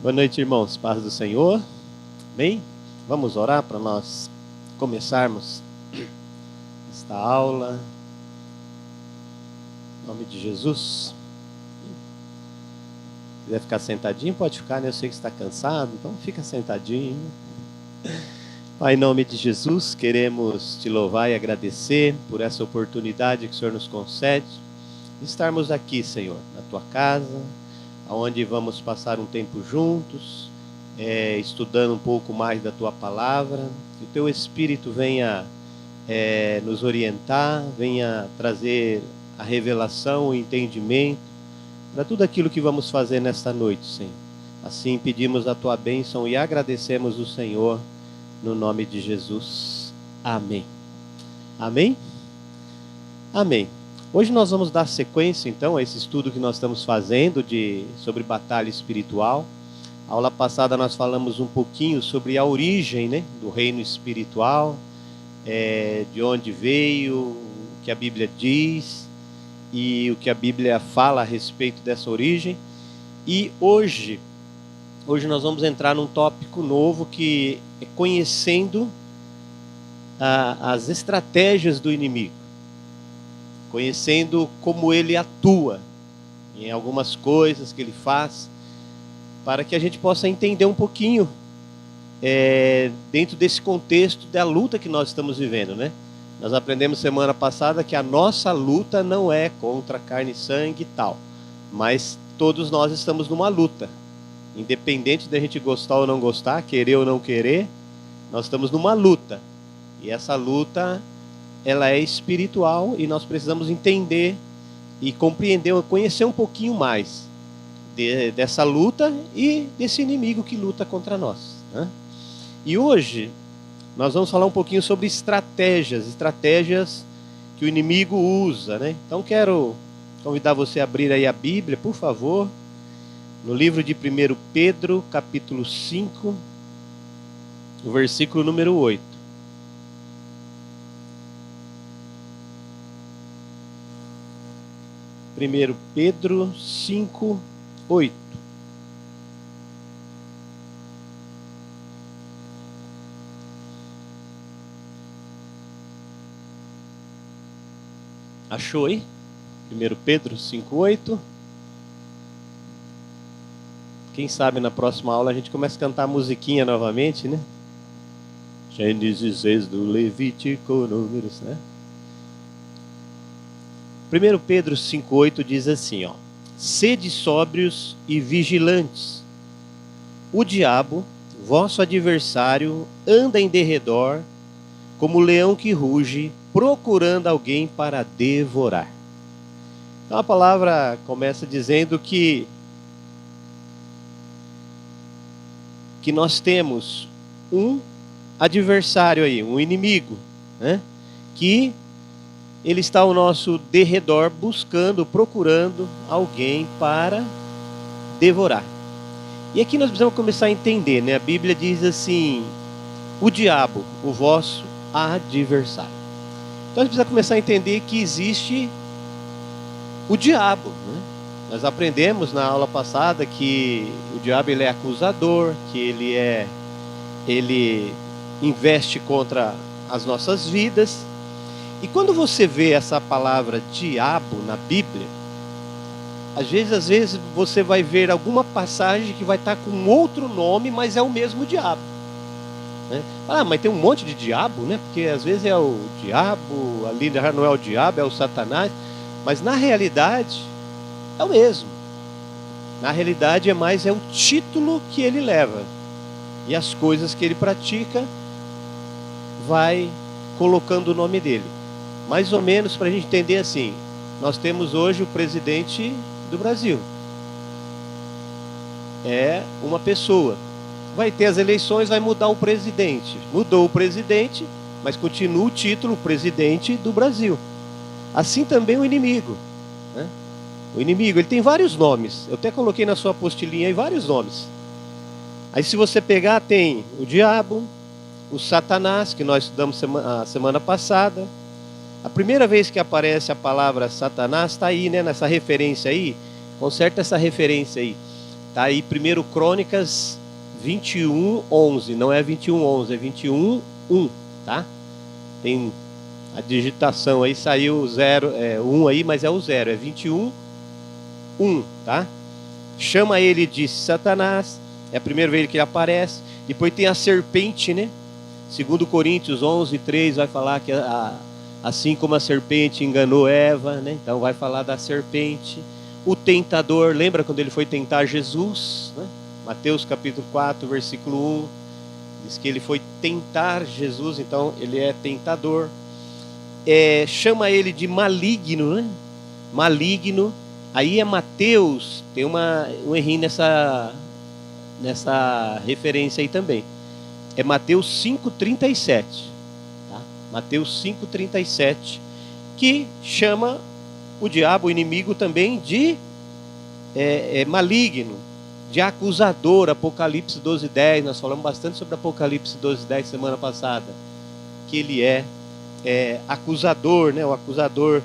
Boa noite, irmãos. Paz do Senhor. Bem, vamos orar para nós começarmos esta aula. Em nome de Jesus. Se quiser ficar sentadinho, pode ficar, né? Eu sei que está cansado, então fica sentadinho. Pai, em nome de Jesus, queremos te louvar e agradecer por essa oportunidade que o Senhor nos concede de estarmos aqui, Senhor, na tua casa, onde vamos passar um tempo juntos, estudando um pouco mais da tua palavra. Que o teu Espírito venha nos orientar, venha trazer a revelação, o entendimento para tudo aquilo que vamos fazer nesta noite, Senhor. Assim pedimos a tua bênção e agradecemos o Senhor no nome de Jesus. Amém. Amém? Amém. Hoje nós vamos dar sequência, então, a esse estudo que nós estamos fazendo sobre batalha espiritual. A aula passada nós falamos um pouquinho sobre a origem, né, do reino espiritual, de onde veio, o que a Bíblia diz e o que a Bíblia fala a respeito dessa origem. E hoje nós vamos entrar num tópico novo que é conhecendo as estratégias do inimigo. Conhecendo como ele atua em algumas coisas que ele faz, para que a gente possa entender um pouquinho dentro desse contexto da luta que nós estamos vivendo, né? Nós aprendemos semana passada que a nossa luta não é contra carne e sangue e tal, mas todos nós estamos numa luta, independente da gente gostar ou não gostar, querer ou não querer, nós estamos numa luta, e essa luta ela é espiritual e nós precisamos entender e compreender, conhecer um pouquinho mais dessa luta e desse inimigo que luta contra nós, né? E hoje nós vamos falar um pouquinho sobre estratégias que o inimigo usa, né? Então quero convidar você a abrir aí a Bíblia, por favor, no livro de 1 Pedro, capítulo 5, o versículo número 8. 1 Pedro 5, 8. Achou aí? 1 Pedro 5, 8. Quem sabe na próxima aula a gente começa a cantar a musiquinha novamente, né? Gênesis, Êxodo, Levítico, Números, né? 1 Pedro 5,8 diz assim, ó: sede sóbrios e vigilantes. O diabo, vosso adversário, anda em derredor, como leão que ruge, procurando alguém para devorar. Então a palavra começa dizendo que nós temos um adversário aí, um inimigo, né? Que ele está ao nosso derredor buscando, procurando alguém para devorar. E aqui nós precisamos começar a entender, né? A Bíblia diz assim: o diabo, o vosso adversário. Então nós precisamos começar a entender que existe o diabo, né? Nós aprendemos na aula passada que o diabo ele é acusador, que ele investe contra as nossas vidas. E quando você vê essa palavra diabo na Bíblia, às vezes você vai ver alguma passagem que vai estar com outro nome, mas é o mesmo diabo, né? Ah, mas tem um monte de diabo, né? Porque às vezes é o diabo, ali já não é o diabo, é o Satanás. Mas na realidade é o mesmo. Na realidade é o título que ele leva. E as coisas que ele pratica, vai colocando o nome dele. Mais ou menos para a gente entender assim: nós temos hoje o presidente do Brasil. É uma pessoa. Vai ter as eleições, vai mudar o presidente. Mudou o presidente, mas continua o título presidente do Brasil. Assim também o inimigo, né? O inimigo, ele tem vários nomes. Eu até coloquei na sua apostilinha aí vários nomes. Aí se você pegar, tem o diabo, o Satanás, que nós estudamos a semana passada. A primeira vez que aparece a palavra Satanás está aí, né, nessa referência aí. Conserta essa referência aí. Tá aí 1 Crônicas 21:11. Não é 21:11, é 21:1, tá? Tem a digitação aí, saiu o 0, 1 aí, mas é o 0, é 21:1, tá? Chama ele de Satanás, é a primeira vez que ele aparece. Depois tem a serpente, né? 2 Coríntios 11:3 vai falar que assim como a serpente enganou Eva, né? Então vai falar da serpente. O tentador, lembra quando ele foi tentar Jesus, né? Mateus capítulo 4, versículo 1, diz que ele foi tentar Jesus, então ele é tentador. Chama ele de maligno, né? Maligno. Aí é Mateus, tem um errinho nessa referência aí também. É Mateus 5:37, tá? Mateus 5:37, que chama o diabo, o inimigo, também de maligno, de acusador. Apocalipse 12:10, nós falamos bastante sobre Apocalipse 12:10 semana passada, que ele é acusador, né? O acusador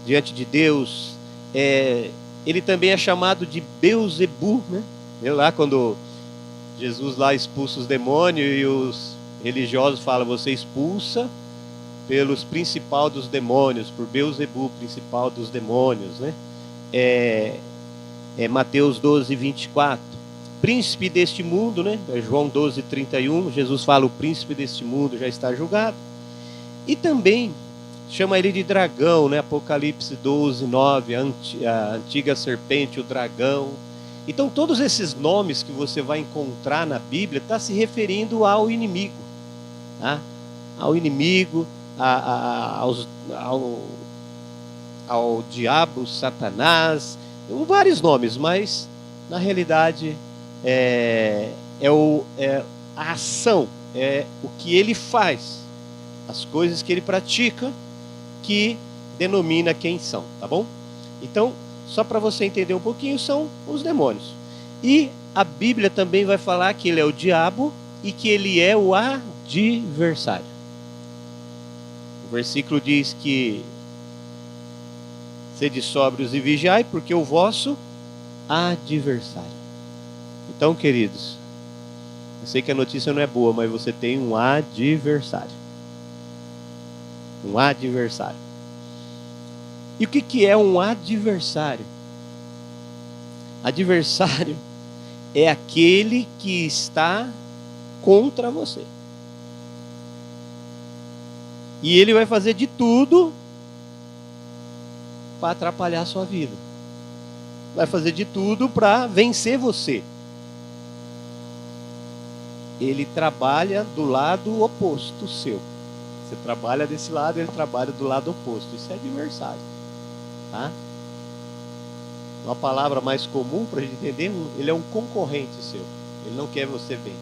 diante de Deus. Ele também é chamado de Beuzebu, né? Lá quando Jesus lá expulsa os demônios e os religiosos falam, você expulsa pelos principal dos demônios, por Beuzebu, principal dos demônios, né? Mateus 12:24. Príncipe deste mundo, né? João 12:31, Jesus fala, o príncipe deste mundo já está julgado. E também chama ele de dragão, né? Apocalipse 12:9, a antiga serpente, o dragão. Então todos esses nomes que você vai encontrar na Bíblia está se referindo ao inimigo, tá? Ao inimigo, ao diabo, Satanás, vários nomes, mas na realidade a ação, o que ele faz, as coisas que ele pratica, que denomina quem são, tá bom? Então, só para você entender um pouquinho, são os demônios. E a Bíblia também vai falar que ele é o diabo e que ele é o adversário. O versículo diz que sede sóbrios e vigiai, porque o vosso adversário. Então, queridos, eu sei que a notícia não é boa, mas você tem um adversário. Um adversário. E o que é um adversário? Adversário é aquele que está contra você. E ele vai fazer de tudo para atrapalhar a sua vida. Vai fazer de tudo para vencer você. Ele trabalha do lado oposto seu. Você trabalha desse lado, ele trabalha do lado oposto. Isso é adversário, tá? Uma palavra mais comum para a gente entender, ele é um concorrente seu. Ele não quer você bem.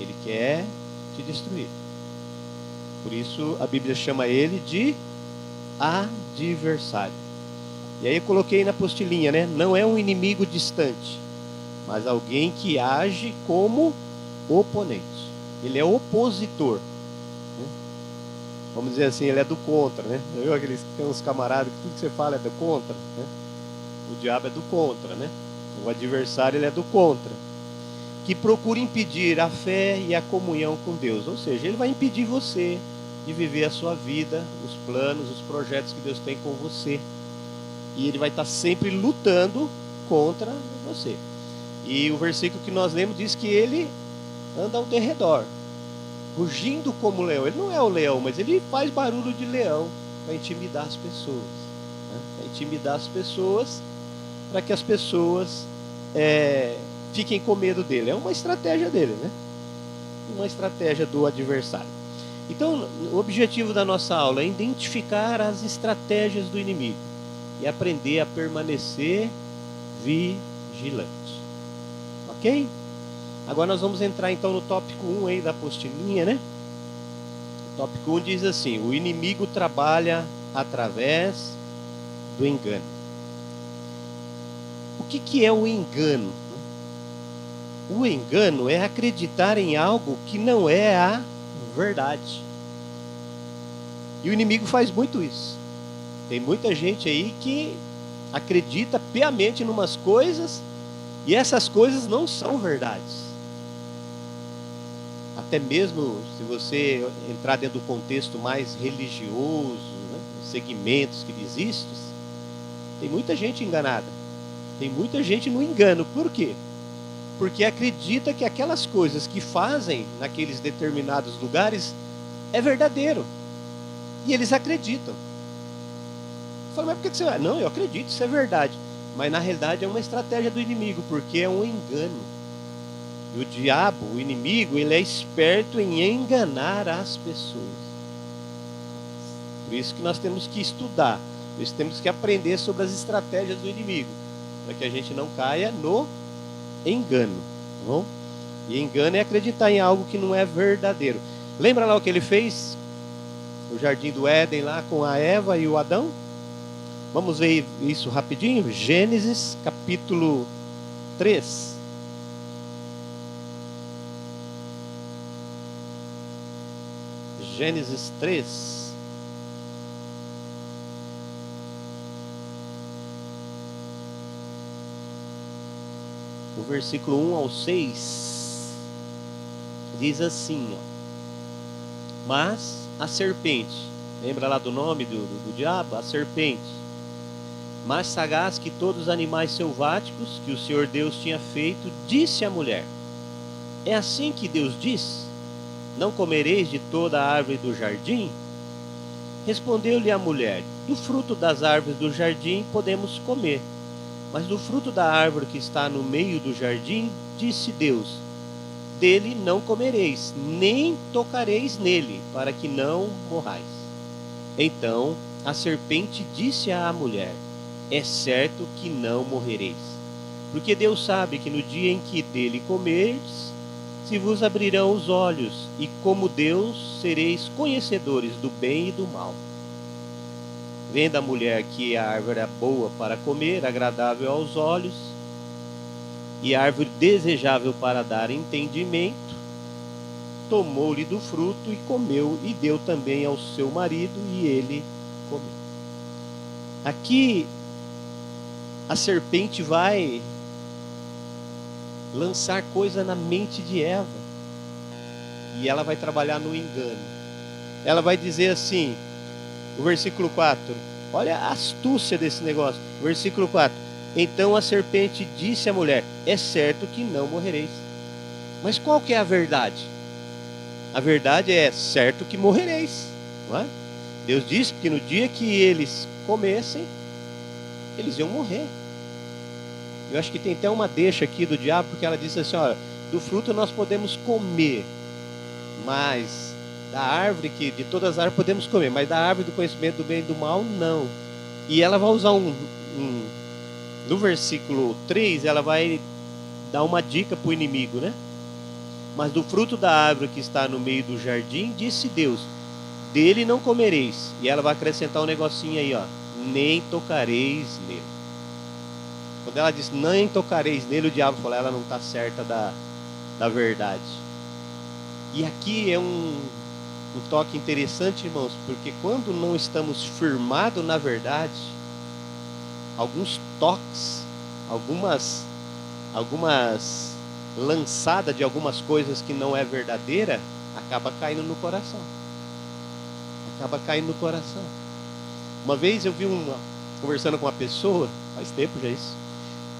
Ele quer te destruir. Por isso a Bíblia chama ele de adversário. E aí eu coloquei na apostilinha, né? Não é um inimigo distante, mas alguém que age como oponente. Ele é opositor. Vamos dizer assim, ele é do contra, né? Eu aqueles tem uns camaradas que tudo que você fala é do contra, né? O diabo é do contra, né? O adversário, ele é do contra, que procura impedir a fé e a comunhão com Deus. Ou seja, ele vai impedir você de viver a sua vida, os planos, os projetos que Deus tem com você. E ele vai estar sempre lutando contra você. E o versículo que nós lemos diz que ele anda ao derredor, rugindo como leão. Ele não é o leão, mas ele faz barulho de leão para intimidar as pessoas, né? Para intimidar as pessoas, para que as pessoas fiquem com medo dele. É uma estratégia dele, né? Uma estratégia do adversário. Então, o objetivo da nossa aula é identificar as estratégias do inimigo e aprender a permanecer vigilante. Ok? Agora nós vamos entrar então no tópico 1 aí da apostilinha, né? O tópico 1 diz assim: o inimigo trabalha através do engano. O que é o engano? O engano é acreditar em algo que não é a verdade. E o inimigo faz muito isso. Tem muita gente aí que acredita piamente em umas coisas E essas coisas não são verdades. Até mesmo se você entrar dentro do contexto mais religioso, né, segmentos que existem, tem muita gente enganada. Tem muita gente no engano. Por quê? Porque acredita que aquelas coisas que fazem naqueles determinados lugares é verdadeiro. E eles acreditam. Fala, mas por que você vai? Não, eu acredito, isso é verdade. Mas na realidade é uma estratégia do inimigo, porque é um engano. E o diabo, o inimigo, ele é esperto em enganar as pessoas. Por isso que nós temos que estudar. Por isso temos que aprender sobre as estratégias do inimigo, para que a gente não caia no engano, tá bom? E engano é acreditar em algo que não é verdadeiro. Lembra lá o que ele fez no jardim do Éden lá com a Eva e o Adão? Vamos ver isso rapidinho. Gênesis capítulo 3. Gênesis 3. O versículo 1 ao 6 diz assim, ó: mas a serpente, lembra lá do nome do diabo? A serpente, mais sagaz que todos os animais selváticos que o Senhor Deus tinha feito, disse à mulher: é assim que Deus diz: não comereis de toda a árvore do jardim? Respondeu-lhe a mulher: do fruto das árvores do jardim podemos comer, mas do fruto da árvore que está no meio do jardim, disse Deus: dele não comereis, nem tocareis nele, para que não morrais. Então a serpente disse à mulher: é certo que não morrereis, porque Deus sabe que no dia em que dele comerdes, se vos abrirão os olhos, e como Deus sereis conhecedores do bem e do mal. Vendo a mulher que a árvore era boa para comer, agradável aos olhos, e árvore desejável para dar entendimento, tomou-lhe do fruto e comeu, e deu também ao seu marido, e ele comeu. Aqui a serpente vai lançar coisa na mente de Eva, e ela vai trabalhar no engano. Ela vai dizer assim, o versículo 4, olha a astúcia desse negócio. Versículo 4: então a serpente disse à mulher: é certo que não morrereis. Mas qual que é a verdade? A verdade é certo que morrereis, não é? Deus disse que no dia que eles comessem, eles iam morrer. Eu acho que tem até uma deixa aqui do diabo, porque ela disse assim: olha, do fruto nós podemos comer, mas da árvore, que de todas as árvores podemos comer, mas da árvore do conhecimento do bem e do mal, não. E ela vai usar no versículo 3, ela vai dar uma dica para o inimigo, né? Mas do fruto da árvore que está no meio do jardim, disse Deus: dele não comereis. E ela vai acrescentar um negocinho aí, ó: nem tocareis nele. Quando ela diz nem tocareis nele, o diabo fala: ela não está certa da verdade. E aqui é um toque interessante, irmãos, porque quando não estamos firmados na verdade, alguns toques, algumas lançadas de algumas coisas que não é verdadeira, acaba caindo no coração. Acaba caindo no coração. Uma vez eu vi conversando com uma pessoa, faz tempo já isso.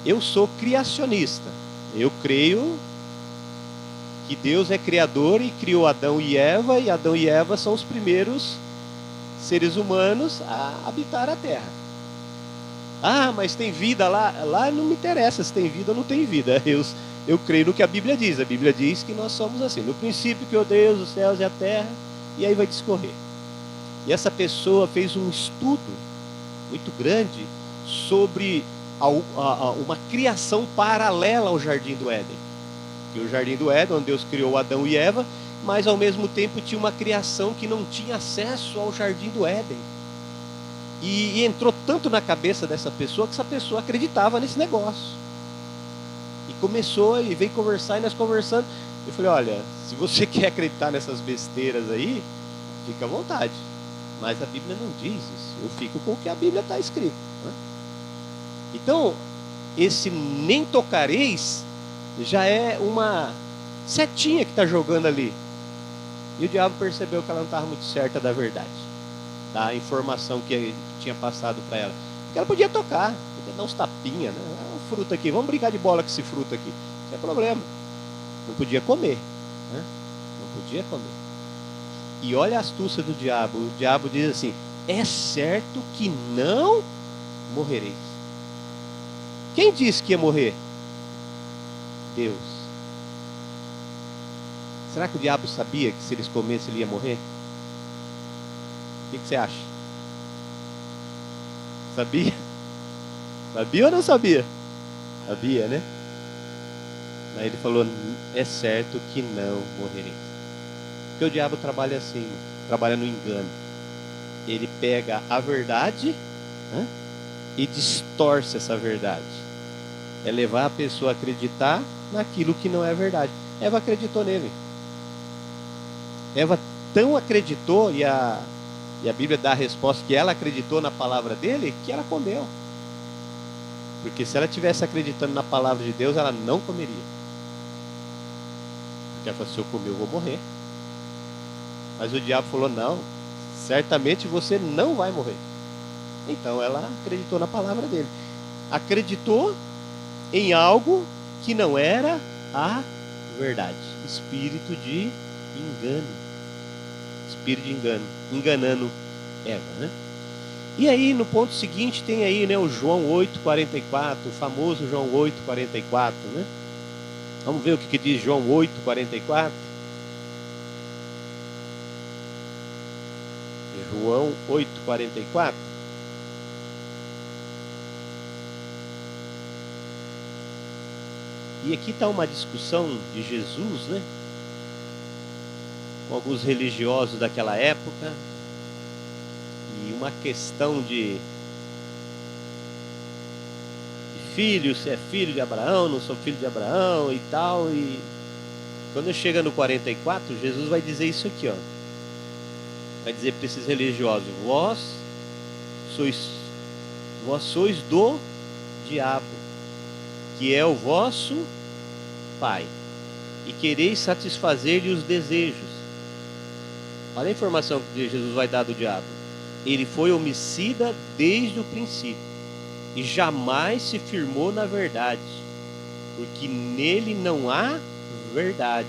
Eu sou criacionista. Eu creio que Deus é criador e criou Adão e Adão e Eva são os primeiros seres humanos a habitar a terra. Ah, mas tem vida lá? Lá não me interessa se tem vida ou não tem vida. Eu creio no que a Bíblia diz. A Bíblia diz que nós somos assim. No princípio criou Deus os céus e a terra, e aí vai discorrer. E essa pessoa fez um estudo muito grande sobre uma criação paralela ao Jardim do Éden. Que o Jardim do Éden, onde Deus criou Adão e Eva, mas ao mesmo tempo tinha uma criação que não tinha acesso ao Jardim do Éden. E entrou tanto na cabeça dessa pessoa que essa pessoa acreditava nesse negócio. E começou e veio conversar, e nós conversando. Eu falei: olha, se você quer acreditar nessas besteiras aí, fica à vontade. Mas a Bíblia não diz isso. Eu fico com o que a Bíblia está escrito, né? Então, esse nem tocareis já é uma setinha que está jogando ali. E o diabo percebeu que ela não estava muito certa da verdade, da informação que ele tinha passado para ela. Porque ela podia tocar, podia dar uns tapinhas, né? Ah, um fruto aqui, vamos brincar de bola com esse fruto aqui. Não é problema. Não podia comer, né? Não podia comer. E olha a astúcia do diabo. O diabo diz assim: é certo que não morrereis. Quem disse que ia morrer? Deus. Será que o diabo sabia que se eles comessem ele ia morrer? O que você acha? Sabia? Sabia ou não sabia? Sabia, né? Mas ele falou: é certo que não morrereis. Porque o diabo trabalha assim, trabalha no engano. Ele pega a verdade, né, e distorce essa verdade. É levar a pessoa a acreditar naquilo que não é verdade. Eva acreditou nele. Eva tão acreditou, e a Bíblia dá a resposta que ela acreditou na palavra dele, que ela comeu. Porque se ela tivesse acreditando na palavra de Deus, ela não comeria. Porque ela falou: se eu comer, eu vou morrer. Mas o diabo falou: não, certamente você não vai morrer. Então ela acreditou na palavra dele. Acreditou em algo que não era a verdade. Espírito de engano. Espírito de engano. Enganando Eva, né? E aí no ponto seguinte tem aí, né, o João 8,44, o famoso João 8,44, né? Vamos ver o que diz João 8,44. João 8,44. E aqui está uma discussão de Jesus, né, com alguns religiosos daquela época, e uma questão de filho, se é filho de Abraão, não sou filho de Abraão e tal. E quando chega no 44, Jesus vai dizer isso aqui, ó. Vai dizer para esses religiosos: vós sois do diabo, que é o vosso pai, e quereis satisfazer-lhe os desejos. Olha a informação que Jesus vai dar do diabo. Ele foi homicida desde o princípio e jamais se firmou na verdade, porque nele não há verdade.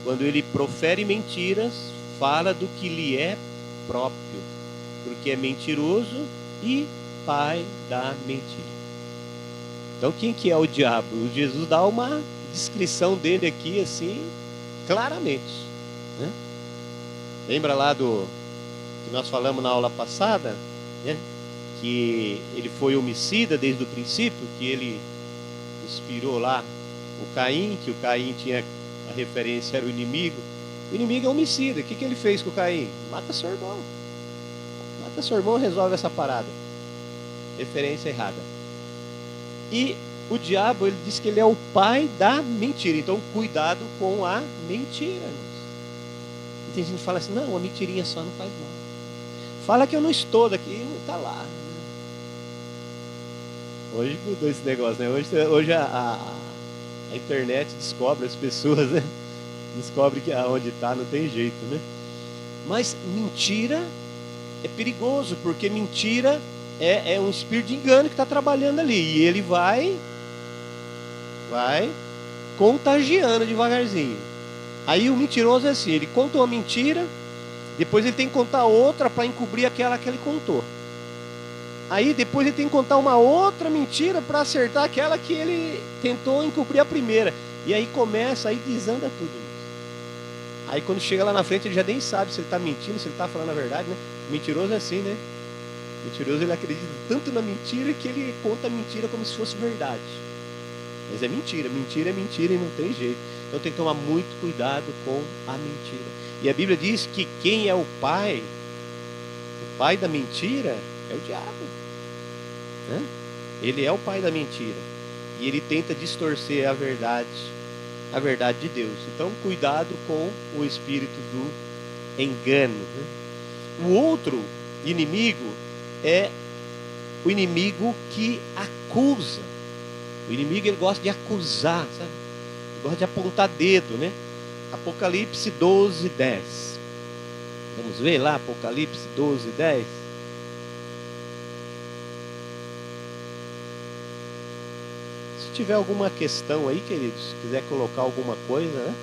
Quando ele profere mentiras, fala do que lhe é próprio, porque é mentiroso e pai da mentira. Então quem que é o diabo? O Jesus dá uma descrição dele aqui assim, claramente, né? Lembra lá do que nós falamos na aula passada, né? Que ele foi homicida desde o princípio, que ele inspirou lá o Caim, que o Caim tinha a referência, era o inimigo. O inimigo é homicida. O que ele fez com o Caim? Mata seu irmão. Mata seu irmão, resolve essa parada. Referência errada. E o diabo, ele diz que ele é o pai da mentira. Então, cuidado com a mentira. E tem gente que fala assim: não, uma mentirinha só não faz mal. Fala que eu não estou daqui, não está lá. Hoje mudou esse negócio, né? Hoje a internet descobre as pessoas, né? Descobre que aonde está não tem jeito, né? Mas mentira é perigoso, porque mentira é um espírito de engano que está trabalhando ali. E ele vai contagiando devagarzinho. Aí o mentiroso é assim: ele conta uma mentira, depois ele tem que contar outra para encobrir aquela que ele contou. Aí depois ele tem que contar uma outra mentira para acertar aquela que ele tentou encobrir a primeira. E aí começa, aí desanda tudo. Aí quando chega lá na frente ele já nem sabe se ele está mentindo, se ele está falando a verdade, né? O mentiroso é assim, né? O mentiroso, ele acredita tanto na mentira que ele conta a mentira como se fosse verdade. Mas é mentira, mentira é mentira e não tem jeito. Então tem que tomar muito cuidado com a mentira. E a Bíblia diz que quem é o pai da mentira é o diabo, né? Ele é o pai da mentira e ele tenta distorcer a verdade de Deus. Então cuidado com o espírito do engano, né? O outro inimigo é o inimigo que acusa. O inimigo, ele gosta de acusar, sabe? Ele gosta de apontar dedo, né? Apocalipse 12, 10. Vamos ver lá, Apocalipse 12, 10. Se tiver alguma questão aí, queridos, se quiser colocar alguma coisa, né?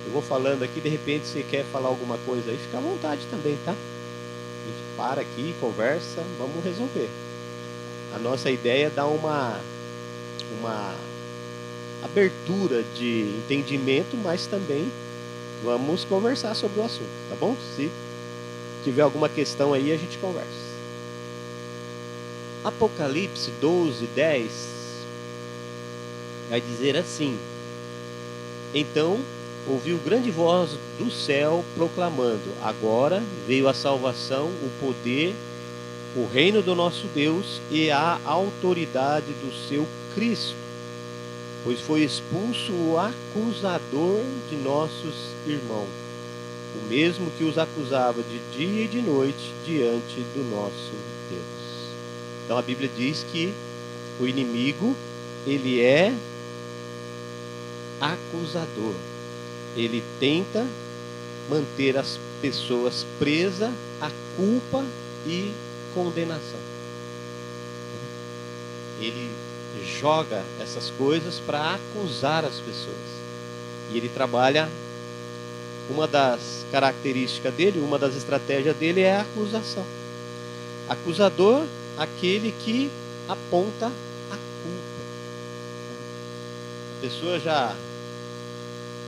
Eu vou falando aqui, de repente você quer falar alguma coisa aí, fica à vontade também, tá? A gente para aqui, conversa, vamos resolver. A nossa ideia é dar uma abertura de entendimento, mas também vamos conversar sobre o assunto, tá bom? Se tiver alguma questão aí, a gente conversa. Apocalipse 12, 10 vai dizer assim: então ouviu grande voz do céu proclamando: agora veio a salvação, o poder, o reino do nosso Deus e a autoridade do seu Cristo, pois foi expulso o acusador de nossos irmãos, o mesmo que os acusava de dia e de noite diante do nosso Deus. Então a Bíblia diz que o inimigo, ele é acusador. Ele tenta manter as pessoas presas à culpa e condenação. Ele joga essas coisas para acusar as pessoas. E ele trabalha, uma das características dele, uma das estratégias dele é a acusação. Acusador, aquele que aponta a culpa. A pessoa já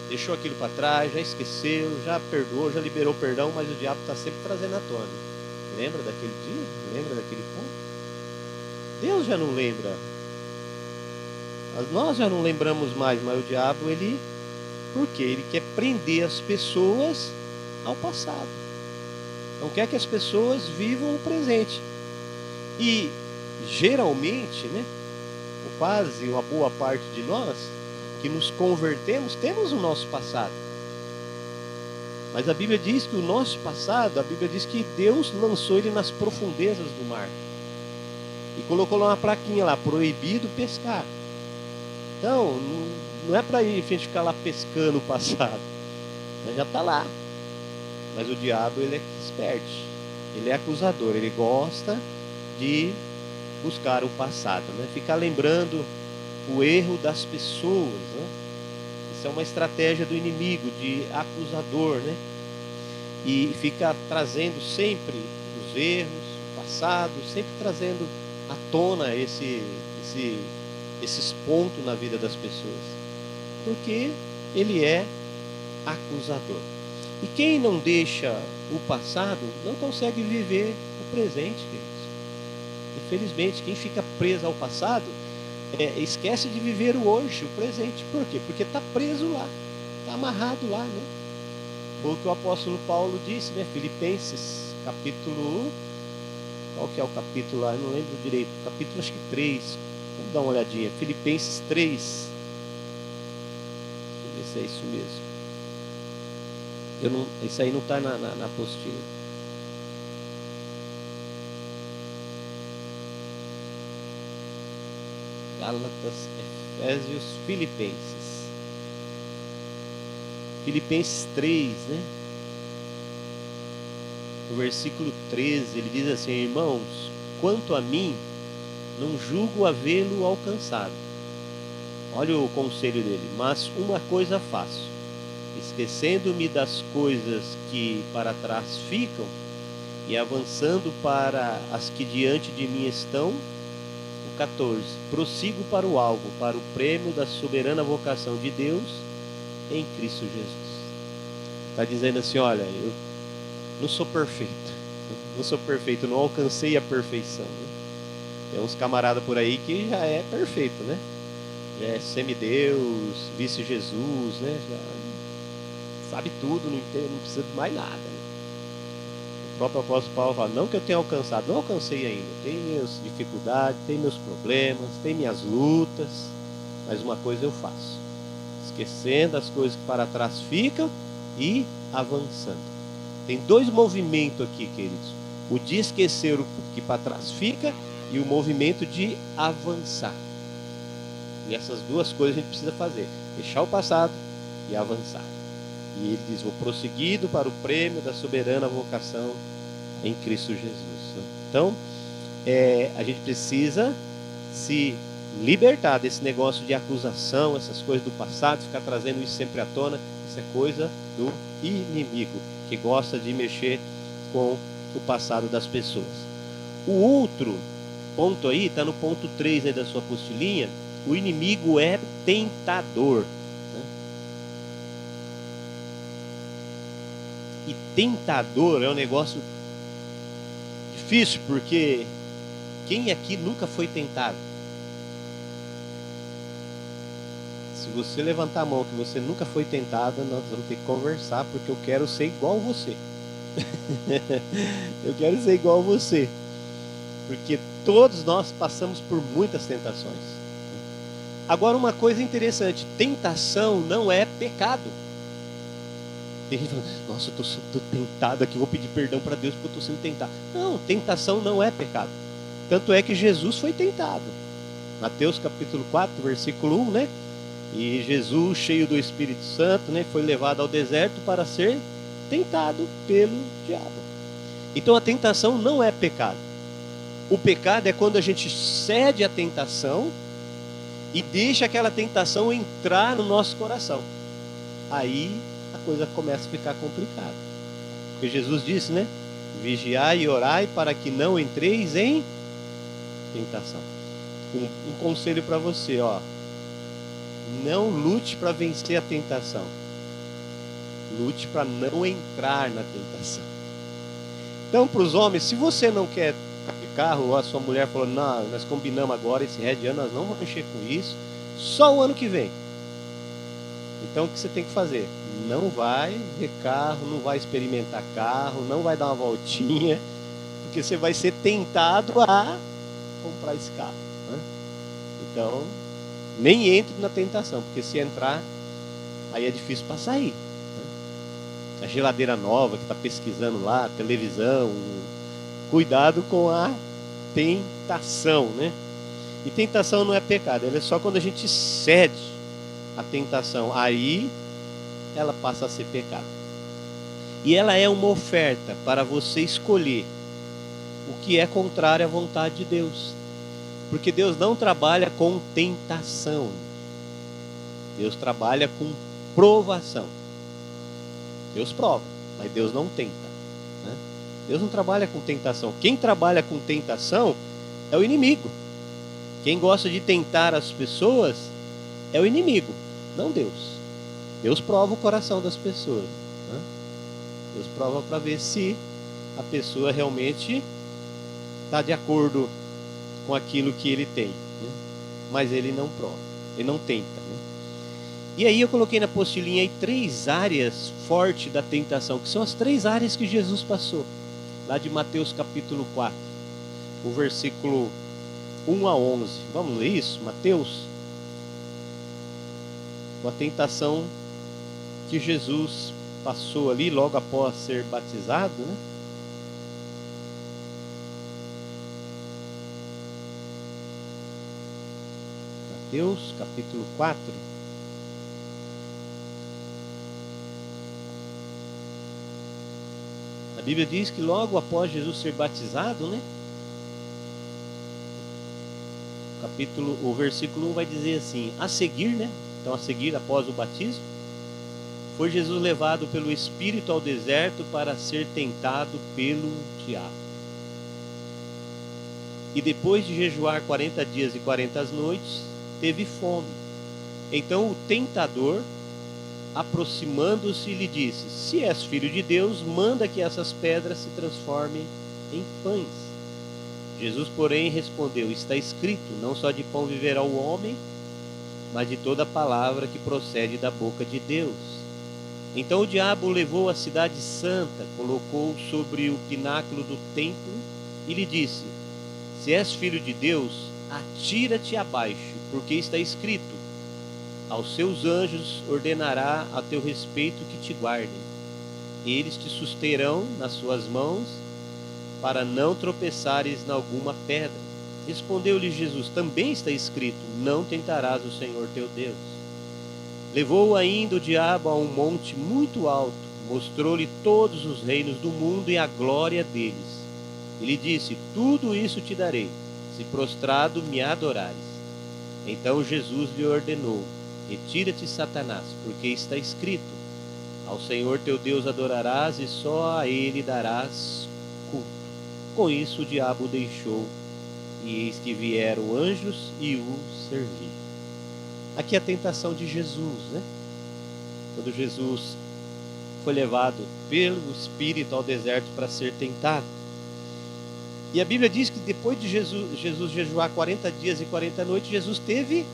deixou aquilo para trás, já esqueceu, já perdoou, já liberou perdão, mas o diabo está sempre trazendo à tona. Lembra daquele dia? Lembra daquele ponto? Deus já não lembra. Nós já não lembramos mais, mas o diabo, ele... Por quê? Ele quer prender as pessoas ao passado. Não quer que as pessoas vivam o presente. E, geralmente, né, ou quase uma boa parte de nós, que nos convertemos, temos o nosso passado. Mas a Bíblia diz que o nosso passado, a Bíblia diz que Deus lançou ele nas profundezas do mar. E colocou lá uma plaquinha lá, proibido pescar. Então, não é para a gente ficar lá pescando o passado. Já está lá. Mas o diabo, ele é esperto. Ele é acusador. Ele gosta de buscar o passado, né? Ficar lembrando o erro das pessoas, né? Isso é uma estratégia do inimigo, de acusador, né? E fica trazendo sempre os erros, o passado, sempre trazendo à tona esses pontos na vida das pessoas. Porque ele é acusador. E quem não deixa o passado não consegue viver o presente, queridos. Infelizmente, quem fica preso ao passado esquece de viver o hoje, o presente. Por quê? Porque está preso lá, está amarrado lá, né? Foi o que o apóstolo Paulo disse, né? Filipenses, capítulo... Qual que é o capítulo lá? Eu não lembro direito. Capítulo acho que 3. Vamos dar uma olhadinha. Filipenses 3. Deixa eu ver se é isso mesmo. Isso aí não está na apostila. Gálatas, Efésios, Filipenses. Filipenses 3, né? No versículo 13, ele diz assim: irmãos, quanto a mim, não julgo havê-lo alcançado. Olha o conselho dele. Mas uma coisa faço, esquecendo-me das coisas que para trás ficam e avançando para as que diante de mim estão. 14. Prossigo para o alvo, para o prêmio da soberana vocação de Deus em Cristo Jesus. Está dizendo assim: olha, eu não sou perfeito, não alcancei a perfeição, né? Tem uns camaradas por aí que já é perfeito, né? Já é semideus, vice-Jesus, né? Já sabe tudo, não precisa de mais nada, né? O próprio apóstolo Paulo fala: não que eu tenha alcançado, não alcancei ainda, tem minhas dificuldades, tem meus problemas, tem minhas lutas, mas uma coisa eu faço, esquecendo as coisas que para trás ficam e avançando. Tem dois movimentos aqui, queridos: o de esquecer o que para trás fica e o movimento de avançar. E essas duas coisas a gente precisa fazer: deixar o passado e avançar. E ele diz: vou prosseguido para o prêmio da soberana vocação em Cristo Jesus. Então, a gente precisa se libertar desse negócio de acusação, essas coisas do passado, ficar trazendo isso sempre à tona. Isso é coisa do inimigo, que gosta de mexer com o passado das pessoas. O outro ponto aí, está no ponto 3 aí da sua apostilinha: o inimigo é tentador. E tentador é um negócio difícil, porque quem aqui nunca foi tentado? Se você levantar a mão que você nunca foi tentado, nós vamos ter que conversar, porque eu quero ser igual você. Eu quero ser igual você, porque todos nós passamos por muitas tentações. Agora, uma coisa interessante: tentação não é pecado. Tem gente falando: nossa, eu estou tentado aqui, vou pedir perdão para Deus porque eu estou sendo tentado. Não, tentação não é pecado. Tanto é que Jesus foi tentado. Mateus capítulo 4, versículo 1, né? E Jesus, cheio do Espírito Santo, né, foi levado ao deserto para ser tentado pelo diabo. Então a tentação não é pecado. O pecado é quando a gente cede à tentação e deixa aquela tentação entrar no nosso coração. Aí a coisa começa a ficar complicada. Porque Jesus disse, né? Vigiai e orai para que não entreis em tentação. Um conselho para você, ó: não lute para vencer a tentação, lute para não entrar na tentação. Então, para os homens, se você não quer carro, ou a sua mulher falou: não, nós combinamos agora, esse resto de ano nós não vamos mexer com isso, só o ano que vem. Então o que você tem que fazer? Não vai ver carro, não vai experimentar carro, não vai dar uma voltinha, porque você vai ser tentado a comprar esse carro, né? Então, nem entre na tentação, porque se entrar, aí é difícil para sair, né? A geladeira nova que está pesquisando lá, televisão, cuidado com a tentação, né? E tentação não é pecado, ela é só quando a gente cede à tentação, aí ela passa a ser pecado. E ela é uma oferta para você escolher o que é contrário à vontade de Deus. Porque Deus não trabalha com tentação. Deus trabalha com provação. Deus prova, mas Deus não tenta, né? Deus não trabalha com tentação. Quem trabalha com tentação é o inimigo. Quem gosta de tentar as pessoas é o inimigo, não Deus. Deus prova o coração das pessoas, né? Deus prova para ver se a pessoa realmente está de acordo com aquilo que ele tem, né? Mas ele não prova, ele não tenta, né? E aí eu coloquei na apostilinha aí 3 áreas fortes da tentação, que são as 3 áreas que Jesus passou, lá de Mateus capítulo 4, o versículo 1 a 11. Vamos ler isso? Mateus, com a tentação que Jesus passou ali logo após ser batizado, né? Mateus capítulo 4. A Bíblia diz que logo após Jesus ser batizado, né? O versículo 1 vai dizer assim: a seguir, né? Então, a seguir, após o batismo, foi Jesus levado pelo Espírito ao deserto para ser tentado pelo diabo. E depois de jejuar 40 dias e 40 noites, teve fome. Então o tentador, aproximando-se, lhe disse: se és filho de Deus, manda que essas pedras se transformem em pães. Jesus, porém, respondeu: está escrito, não só de pão viverá o homem, mas de toda palavra que procede da boca de Deus. Então o diabo o levou à cidade santa, colocou sobre o pináculo do templo e lhe disse: se és filho de Deus, atira-te abaixo, porque está escrito: aos seus anjos ordenará a teu respeito que te guardem. Eles te susterão nas suas mãos, para não tropeçares em alguma pedra. Respondeu-lhe Jesus: também está escrito: não tentarás o Senhor teu Deus. Levou ainda o diabo a um monte muito alto, mostrou-lhe todos os reinos do mundo e a glória deles. E lhe disse: tudo isso te darei, se prostrado me adorares. Então Jesus lhe ordenou: retira-te, Satanás, porque está escrito: ao Senhor teu Deus adorarás e só a ele darás culto. Com isso o diabo o deixou, e eis que vieram anjos e o serviram. Aqui é a tentação de Jesus, né? Quando Jesus foi levado pelo Espírito ao deserto para ser tentado. E a Bíblia diz que depois de Jesus jejuar 40 dias e 40 noites, Jesus teve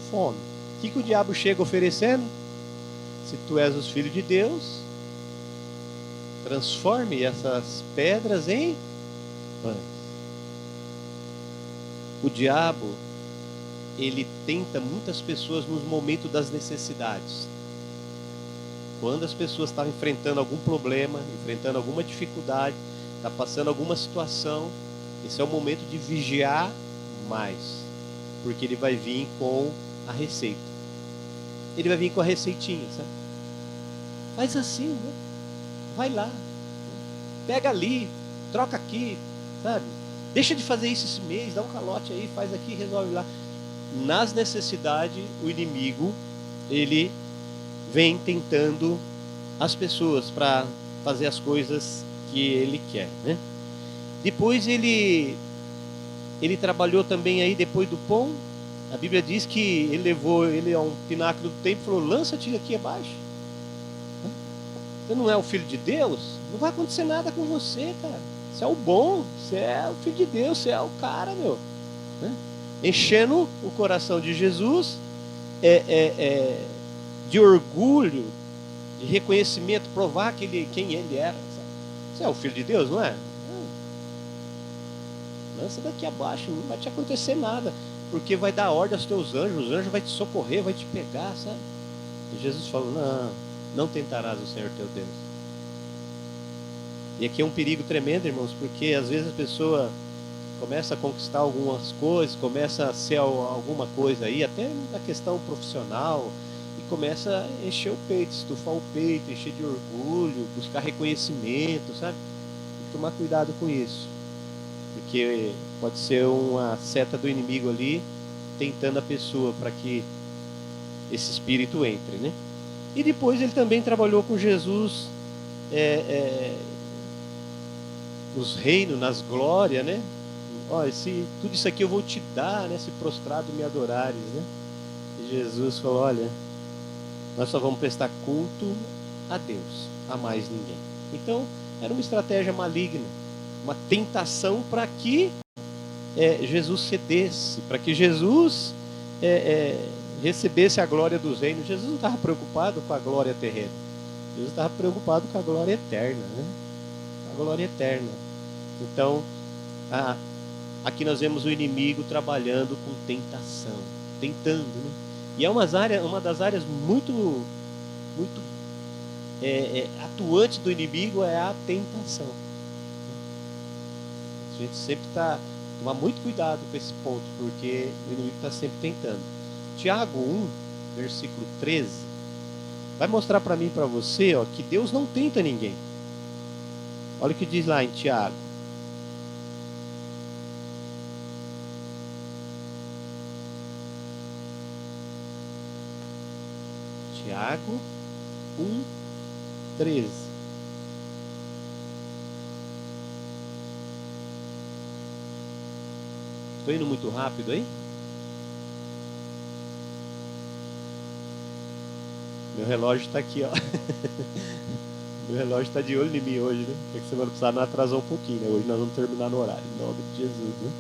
fome. O que o diabo chega oferecendo? Se tu és os filhos de Deus, transforme essas pedras em pães. O diabo, ele tenta muitas pessoas nos momentos das necessidades. Quando as pessoas estão enfrentando algum problema, enfrentando alguma dificuldade, está passando alguma situação, esse é o momento de vigiar mais, porque ele vai vir com a receita. Ele vai vir com a receitinha, sabe? Faz assim, né? Vai lá, pega ali, troca aqui, sabe? Deixa de fazer isso esse mês, dá um calote aí, faz aqui, resolve lá. Nas necessidades, o inimigo, ele vem tentando as pessoas para fazer as coisas que ele quer, né? Depois ele trabalhou também aí depois do pão. A Bíblia diz que ele levou ele a um pináculo do templo e falou: lança-te aqui abaixo. Você não é o filho de Deus? Não vai acontecer nada com você, cara. Você é o bom, você é o filho de Deus, você é o cara, meu. Né? Enchendo o coração de Jesus de orgulho, de reconhecimento, provar quem ele era. Sabe? Você é o filho de Deus, não é? Lança daqui abaixo, não vai te acontecer nada, porque vai dar ordem aos teus anjos, os anjos vão te socorrer, vai te pegar, sabe? E Jesus falou: não tentarás o Senhor teu Deus. E aqui é um perigo tremendo, irmãos, porque às vezes a pessoa começa a conquistar algumas coisas, começa a ser alguma coisa aí, até na questão profissional, e começa a encher o peito, estufar o peito, encher de orgulho, buscar reconhecimento, sabe? Tem que tomar cuidado com isso, porque pode ser uma seta do inimigo ali, tentando a pessoa para que esse espírito entre, né? E depois ele também trabalhou com Jesus os reinos, nas glórias, né? Olha, tudo isso aqui eu vou te dar, né? Se prostrado me adorares, né? E Jesus falou: olha, nós só vamos prestar culto a Deus, a mais ninguém. Então, era uma estratégia maligna, uma tentação para que Jesus cedesse, para que Jesus recebesse a glória dos reinos. Jesus não estava preocupado com a glória terrena, Jesus estava preocupado com a glória eterna, né? A glória eterna. Então, aqui nós vemos o inimigo trabalhando com tentação, tentando, né? E é uma das áreas muito, muito atuante do inimigo é a tentação. A gente sempre tomar muito cuidado com esse ponto, porque o inimigo está sempre tentando. Tiago 1, versículo 13, vai mostrar para mim e para você, ó, que Deus não tenta ninguém. Olha o que diz lá em Tiago. Tiago 1, 13. Estou indo muito rápido aí? Meu relógio está aqui, ó. Meu relógio está de olho em mim hoje, né? Porque que semana passada não atrasou um pouquinho, né? Hoje nós vamos terminar no horário, em nome de Jesus, né?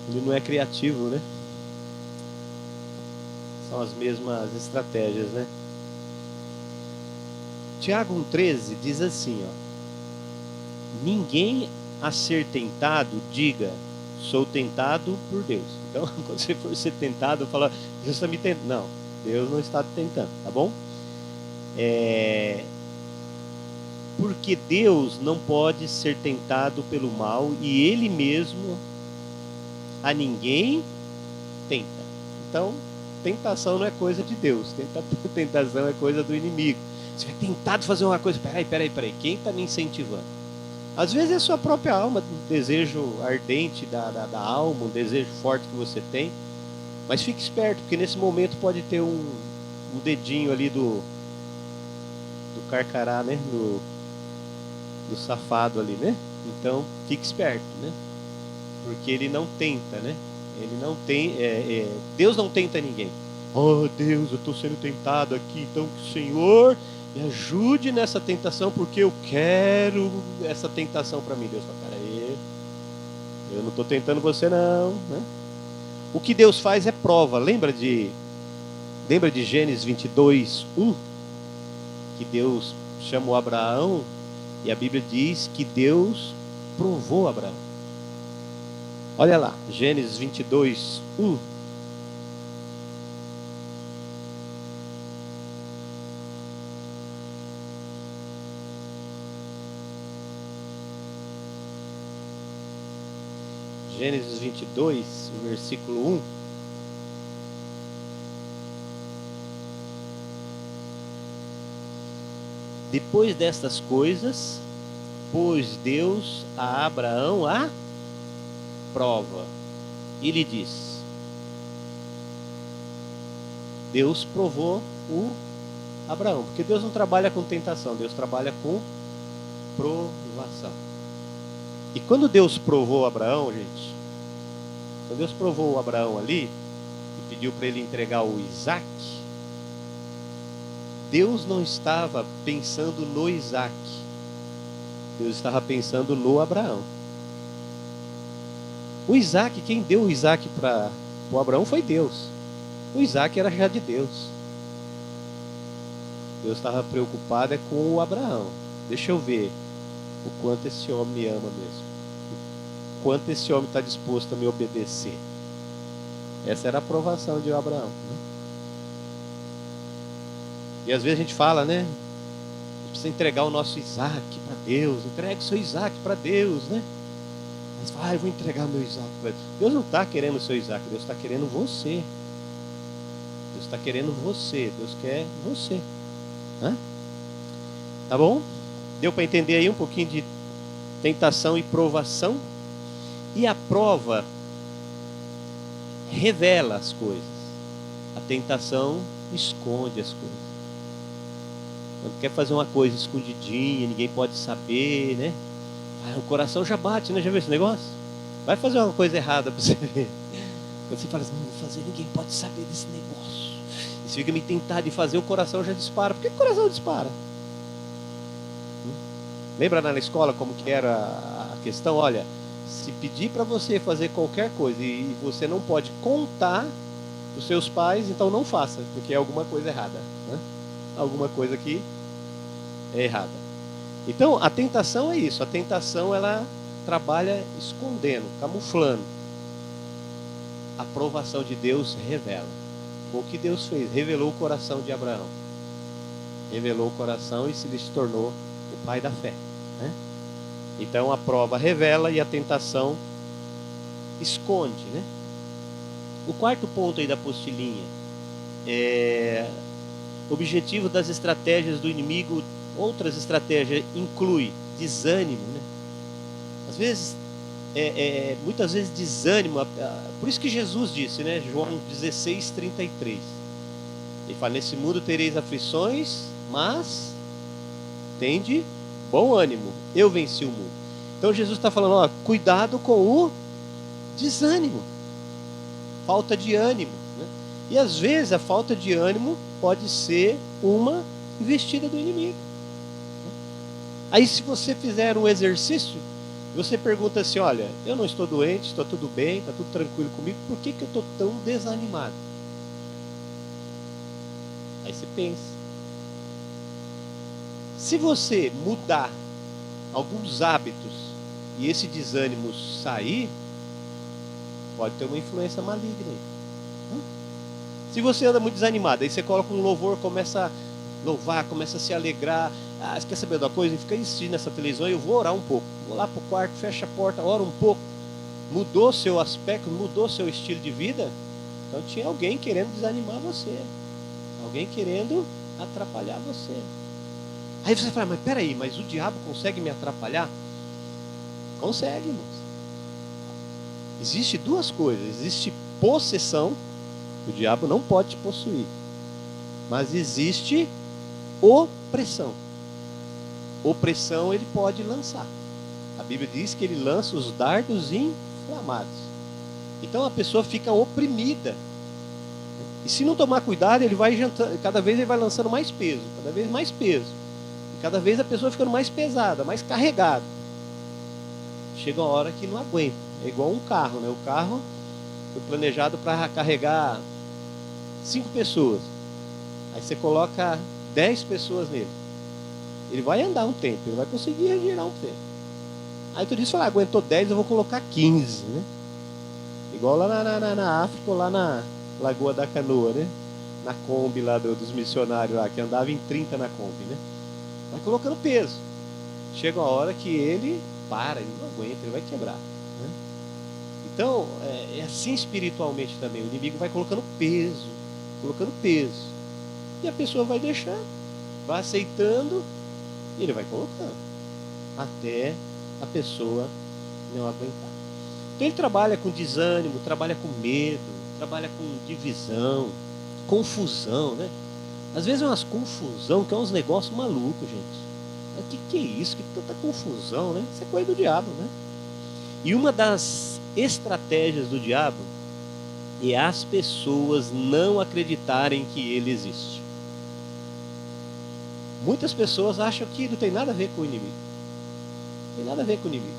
Ele não é criativo, né? São as mesmas estratégias, né? Tiago 1,13 diz assim, ó: ninguém a ser tentado diga, sou tentado por Deus. Então, quando você for ser tentado, fala, Deus está me tentando. Não, Deus não está te tentando, tá bom? Porque Deus não pode ser tentado pelo mal e Ele mesmo a ninguém tenta. Então, tentação não é coisa de Deus, tentação é coisa do inimigo. Você vai tentado fazer uma coisa, peraí, quem está me incentivando? Às vezes é a sua própria alma, um desejo ardente da alma, um desejo forte que você tem, mas fique esperto, porque nesse momento pode ter um dedinho ali do carcará, né? Do safado ali, né? Então, fique esperto, né? Porque ele não tenta, né? Ele não tem, Deus não tenta ninguém. Oh Deus, eu estou sendo tentado aqui, então que o Senhor me ajude nessa tentação, porque eu quero essa tentação para mim. Deus fala, peraí, eu não estou tentando você não, né? O que Deus faz é prova. Lembra de Gênesis 22:1? Que Deus chamou Abraão e a Bíblia diz que Deus provou Abraão. Olha lá, Gênesis 22:1. Gênesis 22, versículo 1. Depois destas coisas, pôs Deus a Abraão a prova. E lhe disse. Deus provou o Abraão, porque Deus não trabalha com tentação, Deus trabalha com provação. E quando Deus provou Abraão, gente, quando Deus provou o Abraão ali e pediu para ele entregar o Isaac, Deus não estava pensando no Isaac, Deus estava pensando no Abraão. O Isaac, quem deu o Isaac para o Abraão foi Deus. O Isaac era já de Deus. Deus estava preocupado com o Abraão. Deixa eu ver o quanto esse homem me ama mesmo. O quanto esse homem está disposto a me obedecer. Essa era a aprovação de Abraão, né? E às vezes a gente fala, né? A gente precisa entregar o nosso Isaac para Deus. Entregue o seu Isaac para Deus, né? Mas fala, eu vou entregar meu Isaac para Deus. Deus não está querendo o seu Isaac, Deus está querendo você. Deus está querendo você. Deus quer você. Hã? Tá bom? Deu para entender aí um pouquinho de tentação e provação? E a prova revela as coisas. A tentação esconde as coisas. Quando quer fazer uma coisa escondidinha, ninguém pode saber, né? O coração já bate, né? Já viu esse negócio? Vai fazer uma coisa errada para você ver. Quando você fala assim, não vou fazer, ninguém pode saber desse negócio. E você fica me tentar de fazer, o coração já dispara. Por que o coração dispara? Lembra na escola como que era a questão? Olha, se pedir para você fazer qualquer coisa e você não pode contar os seus pais, então não faça, porque é alguma coisa errada, né? Alguma coisa que é errada. Então a tentação é isso. A tentação ela trabalha escondendo, camuflando. A aprovação de Deus revela. O que Deus fez? Revelou o coração de Abraão. Revelou o coração e se tornou o pai da fé, né? Então a prova revela e a tentação esconde, né? O quarto ponto aí da apostilinha é objetivo das estratégias do inimigo. Outras estratégias inclui desânimo, né? Às vezes, muitas vezes desânimo. Por isso que Jesus disse, né? João 16:33. Ele fala: nesse mundo tereis aflições, mas tende bom ânimo, eu venci o mundo. Então Jesus está falando, ó, cuidado com o desânimo, falta de ânimo, né? E às vezes a falta de ânimo pode ser uma investida do inimigo. Aí se você fizer um exercício, você pergunta assim, olha, eu não estou doente, estou tudo bem, está tudo tranquilo comigo, por que eu estou tão desanimado? Aí você pensa. Se você mudar alguns hábitos e esse desânimo sair, pode ter uma influência maligna aí. Se você anda muito desanimado, aí você coloca um louvor, começa a louvar, começa a se alegrar. Ah, você quer saber de uma coisa? Fica assistindo essa televisão e eu vou orar um pouco. Vou lá pro quarto, fecha a porta, ora um pouco. Mudou seu aspecto, mudou seu estilo de vida? Então tinha alguém querendo desanimar você. Alguém querendo atrapalhar você. Aí você fala, mas peraí, mas o diabo consegue me atrapalhar? Consegue, irmãos. Existe duas coisas. Existe possessão, o diabo não pode te possuir. Mas existe opressão. Opressão ele pode lançar. A Bíblia diz que ele lança os dardos inflamados. Então a pessoa fica oprimida. E se não tomar cuidado, ele vai jantando, cada vez ele vai lançando mais peso, cada vez mais peso. E cada vez a pessoa ficando mais pesada, mais carregada. Chega uma hora que não aguenta. É igual um carro, né? O carro foi planejado para carregar 5 pessoas. Aí você coloca 10 pessoas nele. Ele vai andar um tempo, ele vai conseguir girar um tempo. Aí tu diz, fala, aguentou 10, eu vou colocar 15, né? Igual lá na África, ou lá na Lagoa da Canoa, né? Na Kombi lá dos missionários lá, que andava em 30 na Kombi, né? Vai colocando peso. Chega uma hora que ele para, ele não aguenta, ele vai quebrar, né? Então, é assim espiritualmente também. O inimigo vai colocando peso, e a pessoa vai deixando, vai aceitando, e ele vai colocando, até a pessoa não aguentar. Então ele trabalha com desânimo, trabalha com medo, trabalha com divisão, confusão, né? Às vezes é umas confusão que é uns negócios malucos, gente. Mas que é isso? Que tanta confusão, né? Isso é coisa do diabo, né? E uma das estratégias do diabo é as pessoas não acreditarem que ele existe. Muitas pessoas acham que não tem nada a ver com o inimigo. Não tem nada a ver com o inimigo.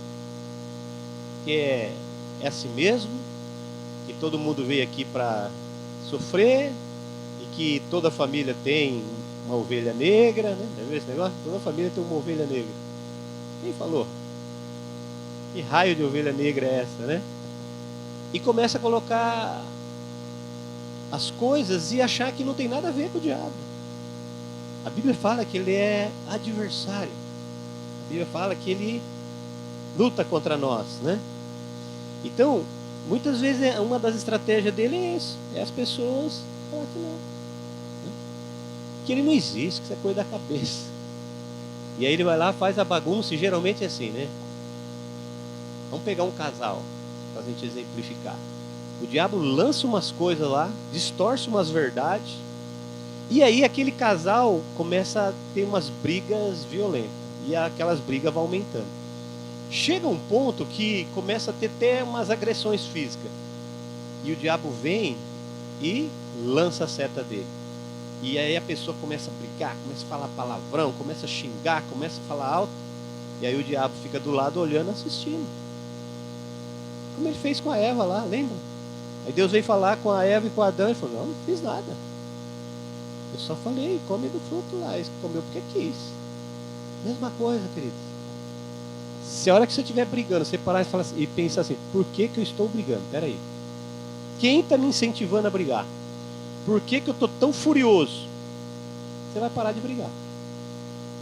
Que é assim mesmo, que todo mundo veio aqui para sofrer, e que toda família tem uma ovelha negra, né? Não é esse negócio? Toda família tem uma ovelha negra. Quem falou? Que raio de ovelha negra é essa, né? E começa a colocar as coisas e achar que não tem nada a ver com o diabo. A Bíblia fala que ele é adversário. A Bíblia fala que ele luta contra nós, né? Então, muitas vezes uma das estratégias dele é isso. É as pessoas falar que não. Né? Que ele não existe, que isso é coisa da cabeça. E aí ele vai lá, faz a bagunça, e geralmente é assim, né? Vamos pegar um casal, para a gente exemplificar. O diabo lança umas coisas lá, distorce umas verdades, e aí aquele casal começa a ter umas brigas violentas. E aquelas brigas vão aumentando. Chega um ponto que começa a ter até umas agressões físicas. E o diabo vem e lança a seta dele. E aí a pessoa começa a brigar, começa a falar palavrão, começa a xingar, começa a falar alto. E aí o diabo fica do lado olhando, assistindo. Como ele fez com a Eva lá, lembra? Aí Deus veio falar com a Eva e com a Adão e falou, não fiz nada. Eu só falei, come do fruto lá. Eles comeu porque quis. Mesma coisa, querido. Se a hora que você estiver brigando, você parar e pensar assim, por que eu estou brigando? Peraí. Quem está me incentivando a brigar? Por que eu estou tão furioso? Você vai parar de brigar.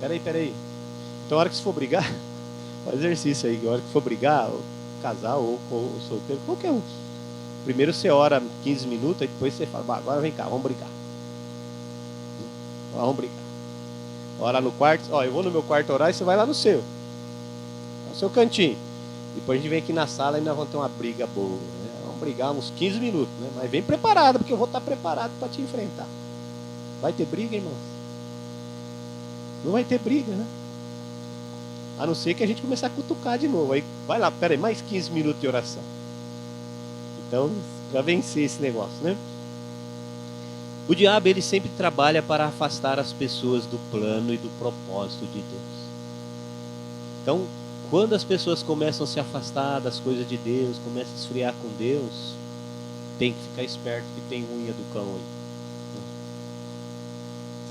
Peraí. Então a hora que você for brigar, faz exercício aí. A hora que for brigar, ou casal ou solteiro, qualquer um. Primeiro você ora 15 minutos, aí depois você fala, agora vem cá, vamos brigar. Vamos brigar. Ora no quarto, eu vou no meu quarto orar e você vai lá no seu cantinho. Depois a gente vem aqui na sala e nós vamos ter uma briga boa, né? Vamos brigar uns 15 minutos, né? Mas vem preparado, porque eu vou estar preparado para te enfrentar. Vai ter briga, irmãos? Não vai ter briga, né? A não ser que a gente começar a cutucar de novo. Aí vai lá, peraí, mais 15 minutos de oração. Então, para vencer esse negócio, né? O diabo, ele sempre trabalha para afastar as pessoas do plano e do propósito de Deus. Então, quando as pessoas começam a se afastar das coisas de Deus, começam a esfriar com Deus, tem que ficar esperto que tem unha do cão aí.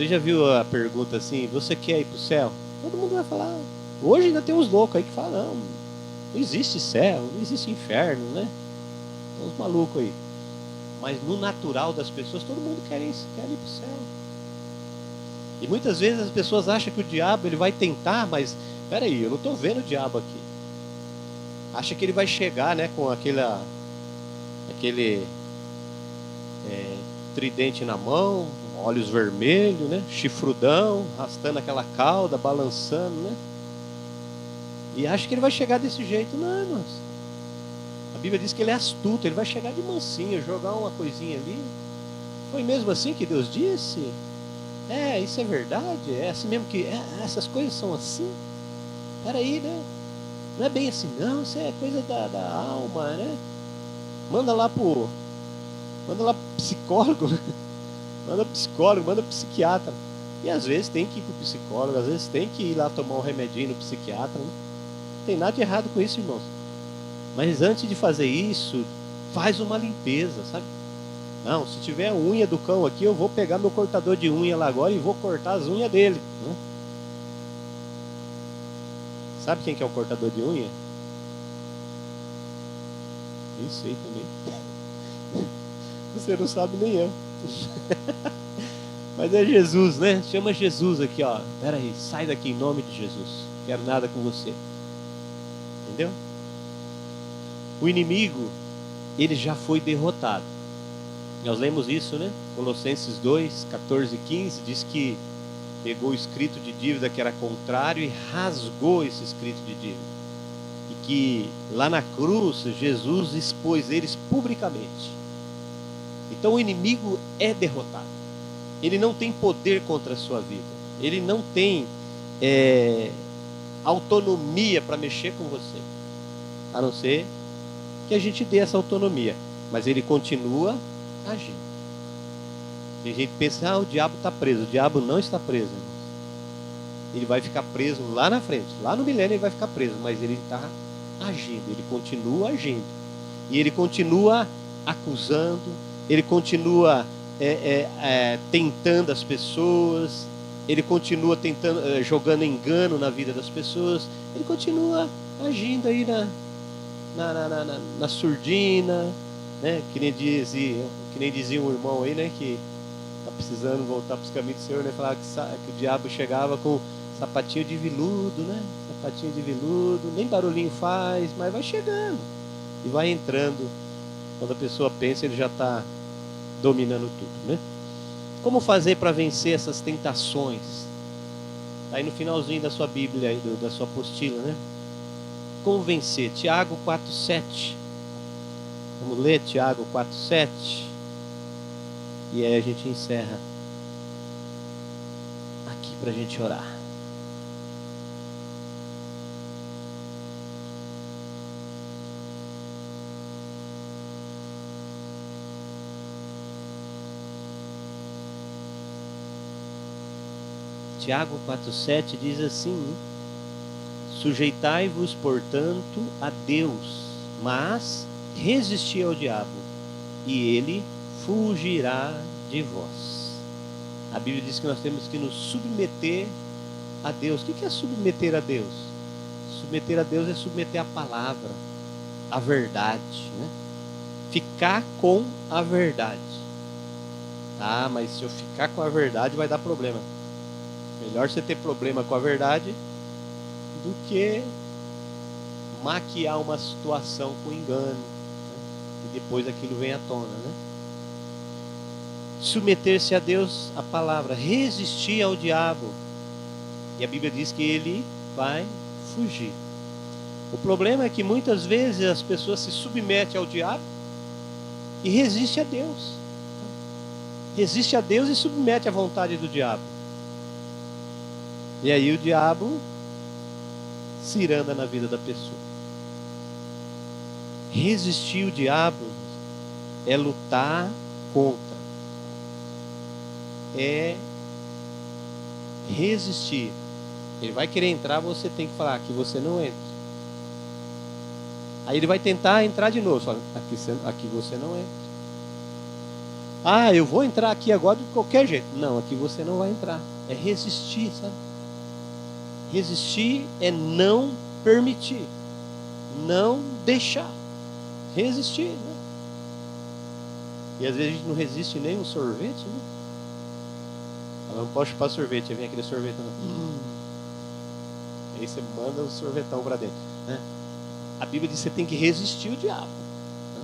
Você já viu a pergunta assim, você quer ir para o céu? Todo mundo vai falar. Hoje ainda tem uns loucos aí que falam, não existe céu, não existe inferno, né? Tem uns malucos aí. Mas no natural das pessoas, todo mundo quer ir para o céu. E muitas vezes as pessoas acham que o diabo ele vai tentar, mas peraí, eu não estou vendo o diabo aqui. Acha que ele vai chegar, né, com aquele tridente na mão, olhos vermelhos, né, chifrudão, arrastando aquela cauda, balançando, né? E acha que ele vai chegar desse jeito. Não, irmãos. A Bíblia diz que ele é astuto, ele vai chegar de mansinho, jogar uma coisinha ali. Foi mesmo assim que Deus disse? Isso é verdade? É assim mesmo que essas coisas são assim? Peraí, né? Não é bem assim, não, isso é coisa da alma, né? Manda lá pro psicólogo, né? Manda psicólogo, manda psiquiatra. E às vezes tem que ir pro psicólogo, às vezes tem que ir lá tomar um remedinho no psiquiatra, né? Não tem nada de errado com isso, irmãos. Mas antes de fazer isso, faz uma limpeza, sabe? Não, se tiver unha do cão aqui, eu vou pegar meu cortador de unha lá agora e vou cortar as unhas dele, né? Sabe quem que é o cortador de unha? Nem sei também. Você não sabe nem eu. Mas é Jesus, né? Chama Jesus aqui, ó. Pera aí, sai daqui em nome de Jesus. Não quero nada com você. Entendeu? O inimigo, ele já foi derrotado. Nós lemos isso, né? Colossenses 2, 14 e 15, diz que pegou o escrito de dívida que era contrário e rasgou esse escrito de dívida. E que lá na cruz, Jesus expôs eles publicamente. Então o inimigo é derrotado. Ele não tem poder contra a sua vida. Ele não tem autonomia para mexer com você. A não ser que a gente dê essa autonomia. Mas ele continua agindo. Tem gente que pensa, o diabo está preso. O diabo não está preso, irmãos. Ele vai ficar preso lá na frente. Lá no milênio ele vai ficar preso. Mas ele está agindo. Ele continua agindo. E ele continua acusando. Ele continua tentando as pessoas. Ele continua tentando, jogando engano na vida das pessoas. Ele continua agindo aí na surdina, né? Que nem dizia um irmão aí, né? Que está precisando voltar para os caminhos do Senhor, né? Falava que o diabo chegava com sapatinho de veludo, né? Sapatinho de veludo, nem barulhinho faz, mas vai chegando e vai entrando. Quando a pessoa pensa, ele já está dominando tudo, né? Como fazer para vencer essas tentações? Aí no finalzinho da sua Bíblia, aí da sua apostila, né? Como vencer? Tiago 4,7. Vamos ler Tiago 4,7. E aí a gente encerra aqui para a gente orar. Tiago 4,7 diz assim: sujeitai-vos, portanto, a Deus, mas resisti ao diabo, e ele fugirá de vós. A Bíblia diz que nós temos que nos submeter a Deus. O que é submeter a Deus? Submeter a Deus é submeter a palavra, a verdade, né? Ficar com a verdade. Mas se eu ficar com a verdade vai dar problema. Melhor você ter problema com a verdade do que maquiar uma situação com engano, né? E depois aquilo vem à tona, né? Submeter-se a Deus, a palavra, resistir ao diabo, e a Bíblia diz que ele vai fugir. O problema é que muitas vezes as pessoas se submetem ao diabo e resistem a Deus. Resiste a Deus e submete à vontade do diabo. E aí o diabo ciranda na vida da pessoa. Resistir o diabo é lutar contra. É resistir. Ele vai querer entrar, você tem que falar que você não entra. Aí ele vai tentar entrar de novo. Fala, aqui você não entra. Ah, eu vou entrar aqui agora de qualquer jeito. Não, aqui você não vai entrar. É resistir, sabe? Resistir é não permitir, não deixar. Resistir, né? E às vezes a gente não resiste nem um sorvete, né? Eu não posso chupar sorvete, aí vem aquele sorvete. Aí você manda o sorvetão para dentro, né? A Bíblia diz que você tem que resistir o diabo, né?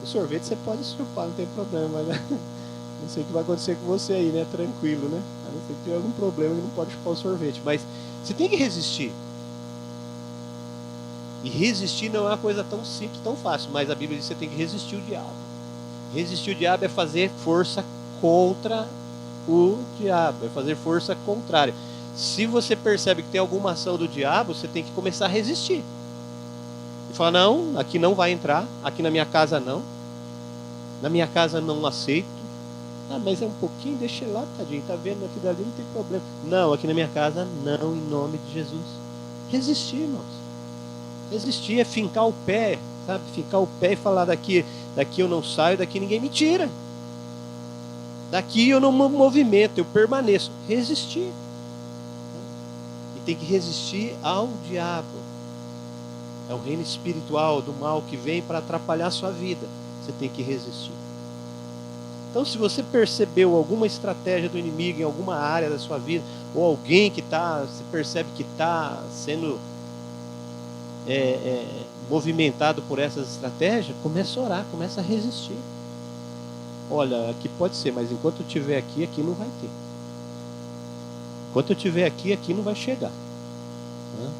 O sorvete você pode chupar, não tem problema, mas não sei o que vai acontecer com você aí, né? Tranquilo, né? A não ser que tiver algum problema que não pode chupar o sorvete, mas você tem que resistir. E resistir não é uma coisa tão simples, tão fácil, mas a Bíblia diz que você tem que resistir o diabo. Resistir o diabo é fazer força contra o diabo, é fazer força contrária. Se você percebe que tem alguma ação do diabo, você tem que começar a resistir. E falar, não, aqui não vai entrar, aqui na minha casa não. Na minha casa não aceito. Ah, mas é um pouquinho, deixa ele lá, tadinho, tá vendo? Aqui dali não tem problema. Não, aqui na minha casa não, em nome de Jesus. Resistir, irmãos. Resistir é fincar o pé, sabe? Fincar o pé e falar daqui eu não saio, daqui ninguém me tira. Daqui eu não movimento, eu permaneço. Resistir. E tem que resistir ao diabo. É o reino espiritual do mal que vem para atrapalhar a sua vida. Você tem que resistir. Então, se você percebeu alguma estratégia do inimigo em alguma área da sua vida, ou alguém que você percebe que está sendo movimentado por essas estratégias, começa a orar, começa a resistir. Olha, aqui pode ser, mas enquanto eu estiver aqui, aqui não vai ter. Enquanto eu estiver aqui, aqui não vai chegar. Né?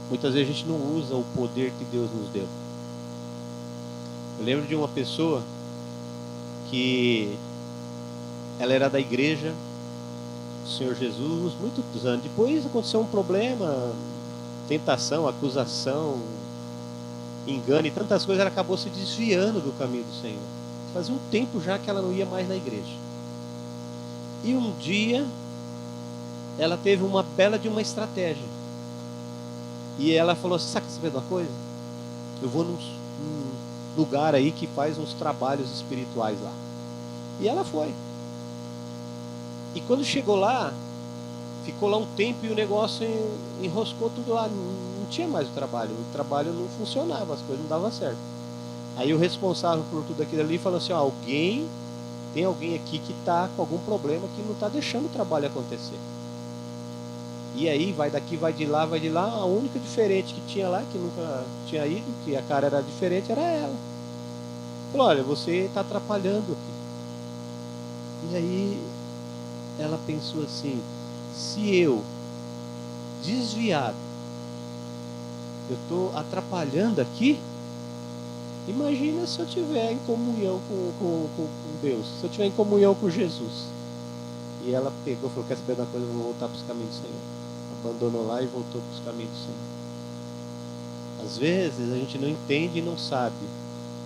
Muitas vezes a gente não usa o poder que Deus nos deu. Eu lembro de uma pessoa que ela era da igreja do Senhor Jesus, muitos anos. Depois aconteceu um problema, tentação, acusação, engano e tantas coisas, ela acabou se desviando do caminho do Senhor. Fazia um tempo já que ela não ia mais na igreja. E um dia ela teve uma bela de uma estratégia. E ela falou assim, sabe uma coisa? Eu vou num lugar aí que faz uns trabalhos espirituais lá. E ela foi. E quando chegou lá, ficou lá um tempo e o negócio enroscou tudo lá. Não tinha mais o trabalho não funcionava, as coisas não davam certo. Aí o responsável por tudo aquilo ali falou assim, ó, tem alguém aqui que está com algum problema que não está deixando o trabalho acontecer. E aí vai daqui, vai de lá, a única diferente que tinha lá, que nunca tinha ido, que a cara era diferente, era ela. Falou, olha, você está atrapalhando aqui. E aí ela pensou assim, se eu desviado, eu estou atrapalhando aqui, imagina se eu estiver em comunhão com Deus, se eu estiver em comunhão com Jesus. E ela pegou e falou, quer saber de uma coisa, eu vou voltar para os caminhos do Senhor. Abandonou lá e voltou para os caminhos do Senhor. Às vezes a gente não entende e não sabe,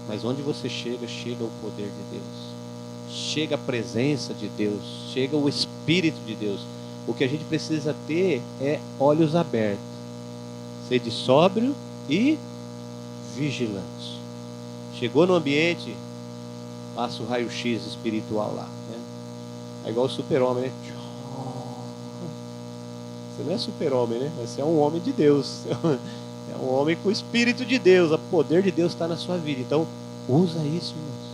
mas onde você chega, chega o poder de Deus, chega a presença de Deus, chega o Espírito de Deus. O que a gente precisa ter é olhos abertos, sede sóbrio e vigilante. Chegou no ambiente, passa o raio-x espiritual lá, né? É igual o super-homem, né? Você não é super-homem, né? Você é um homem de Deus. É um homem com o Espírito de Deus. O poder de Deus está na sua vida. Então, usa isso, irmãos.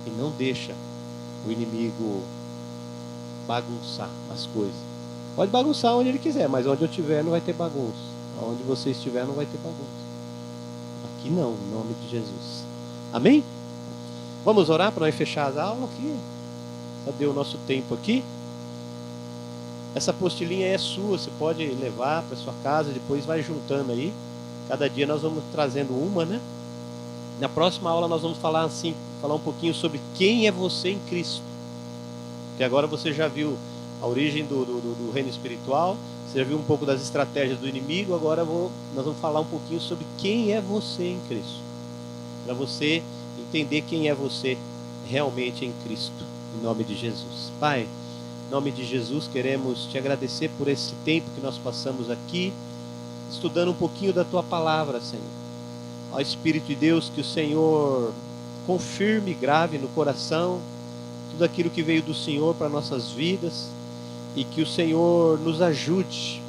E não deixa o inimigo bagunçar as coisas. Pode bagunçar onde ele quiser, mas onde eu estiver não vai ter bagunça. Onde você estiver não vai ter bagunça. Aqui não, em nome de Jesus. Amém? Vamos orar para nós fechar as aulas aqui? Já deu o nosso tempo aqui. Essa apostilinha é sua, você pode levar para sua casa, depois vai juntando aí. Cada dia nós vamos trazendo uma, né? Na próxima aula nós vamos falar um pouquinho sobre quem é você em Cristo. Porque agora você já viu a origem do reino espiritual, você já viu um pouco das estratégias do inimigo, agora nós vamos falar um pouquinho sobre quem é você em Cristo. Para você entender quem é você realmente em Cristo, em nome de Jesus. Pai, em nome de Jesus, queremos te agradecer por esse tempo que nós passamos aqui, estudando um pouquinho da tua palavra, Senhor. Ó Espírito de Deus, que o Senhor confirme, grave no coração tudo aquilo que veio do Senhor para nossas vidas e que o Senhor nos ajude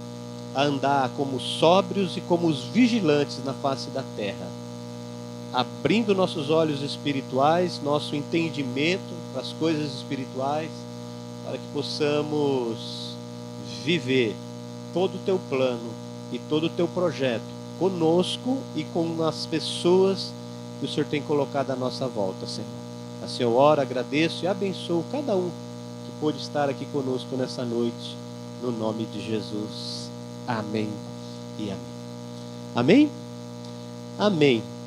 a andar como sóbrios e como os vigilantes na face da terra, abrindo nossos olhos espirituais, nosso entendimento para as coisas espirituais, para que possamos viver todo o teu plano e todo o teu projeto conosco e com as pessoas que o Senhor tem colocado à nossa volta, Senhor. Assim eu oro, agradeço e abençoo cada um que pôde estar aqui conosco nessa noite, no nome de Jesus. Amém e amém. Amém? Amém.